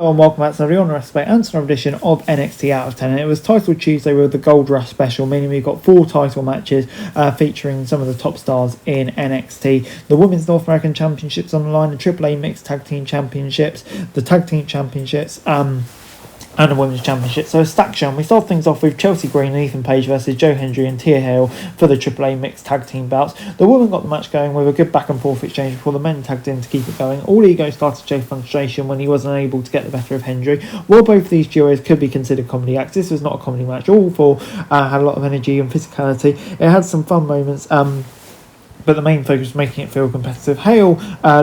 Hello and welcome back to the Honor Respect and another edition of NXT Out of 10. And it was titled Tuesday with the Gold Rush special, meaning we've got 4 title matches featuring some of the top stars in NXT. The Women's North American Championships on the line, the AAA Mixed Tag Team Championships, the Tag Team Championships, and the Women's Championship. So a stack show. And we start things off with Chelsea Green and Ethan Page versus Joe Hendry and Tia Hale for the AAA Mixed Tag Team belts. The women got the match going with a good back and forth exchange before the men tagged in to keep it going. All ego started to show frustration when he wasn't able to get the better of Hendry. While both of these duos could be considered comedy acts, this was not a comedy match. All 4 had a lot of energy and physicality. It had some fun moments. But the main focus was making it feel competitive. Hale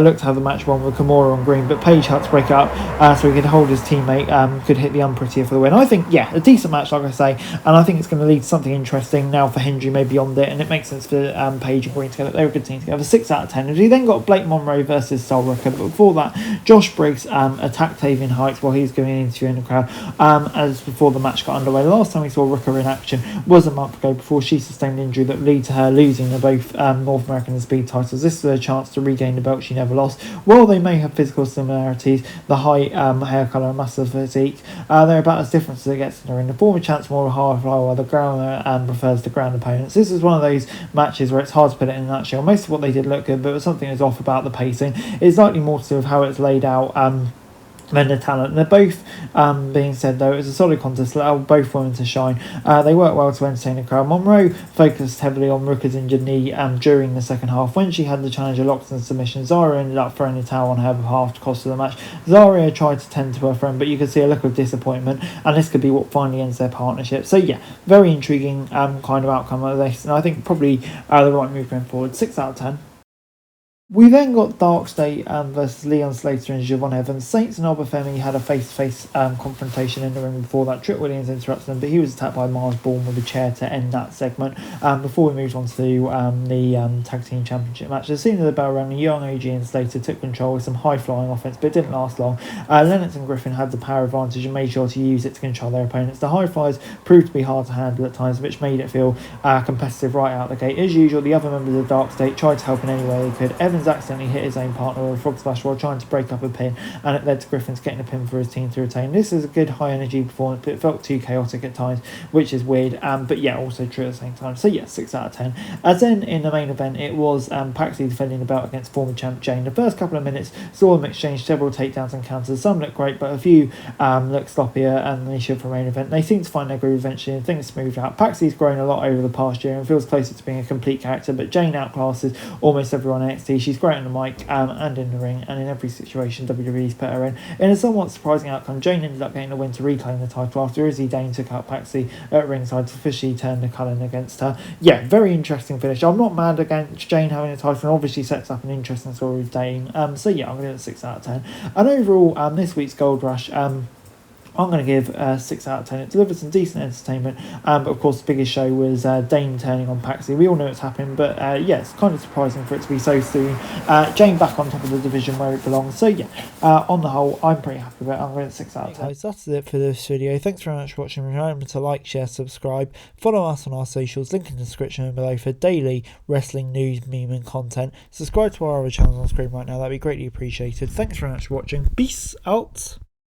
looked to have the match won with Kimura on green, but Page had to break it up so he could hold his teammate, could hit the unprettier for the win. I think, yeah, a decent match, like I say, and I think it's going to lead to something interesting now for Hendry, maybe beyond it, and it makes sense for Page and Green together. They were a good team together. 6 out of 10. And he then got Blake Monroe versus Sol Rucker, but before that, Josh Briggs attacked Tavian Heights while he was giving an interview in the crowd as before the match got underway. The last time we saw Rucker in action was a month ago before she sustained injury that would lead to her losing the both North American and Speed titles. This is a chance to regain the belt she never lost. While they may have physical similarities, the height, hair colour and muscle physique, they're about as different as it gets in the ring. The former champ's more of a high flyer while the grounder prefers the ground opponents. This is one of those matches where it's hard to put it in a nutshell. Most of what they did looked good, but something is off about the pacing. It's likely more to do with how it's laid out than the talent. And they're both being said, though, it was a solid contest that allowed both women to shine. They worked well to entertain the crowd. Monroe focused heavily on Rucker's injured knee during the second half. When she had the challenger locked in submission, Zaria ended up throwing the towel on her behalf to cost her the match. Zaria tried to tend to her friend, but you could see a look of disappointment, and this could be what finally ends their partnership. So yeah, very intriguing kind of outcome of this, and I think probably the right move going forward. 6 out of 10. We then got Dark State versus Leon Slater and Javon Evans. Saints and Obafemi had a face-to-face confrontation in the ring before that. Trick Williams interrupted them, but he was attacked by Mars Bourne with a chair to end that segment. Before we moved on to the Tag Team Championship match, as soon as the bell rang, Young OG and Slater took control with some high-flying offense, but it didn't last long. Lennox and Griffin had the power advantage and made sure to use it to control their opponents. The high flyers proved to be hard to handle at times, which made it feel competitive right out the gate. As usual, the other members of Dark State tried to help in any way they could. Evans accidentally hit his own partner with a frog splash while trying to break up a pin, and it led to Griffin's getting a pin for his team to retain. This is a good high energy performance, but it felt too chaotic at times, which is weird, but yeah, also true at the same time. So yeah, 6 out of 10. As then in the main event, it was Paxley defending the belt against former champ Jane. The first couple of minutes saw them exchange several takedowns and counters. Some looked great, but a few looked sloppier and they should for main event. They seem to find their groove eventually and things smoothed out. Paxley's grown a lot over the past year and feels closer to being a complete character, but Jane outclasses almost everyone in NXT. She's great on the mic and in the ring, and in every situation WWE's put her in a somewhat surprising outcome, Jane ended up getting the win to reclaim the title after Izzy Dane took out Paxley at ringside to officially turn the Cullen against her. Yeah, very interesting finish. I'm not mad against Jane having a title, and obviously sets up an interesting story with Dane. So yeah, I'm going to give it 6 out of 10. And overall, this week's Gold Rush, I'm going to give 6 out of 10. It delivered some decent entertainment, but of course the biggest show was Dane turning on Paxley. We all know it's happened, but yeah, it's kind of surprising for it to be so soon. Jane back on top of the division where it belongs. So yeah, on the whole, I'm pretty happy with it. I'm going to 6 out of 10. Guys, that's it for this video. Thanks very much for watching. Remember to like, share, subscribe, follow us on our socials, link in the description below for daily wrestling news, meme and content. Subscribe to our other channels on screen right now, that'd be greatly appreciated. Thanks very much for watching. Peace out.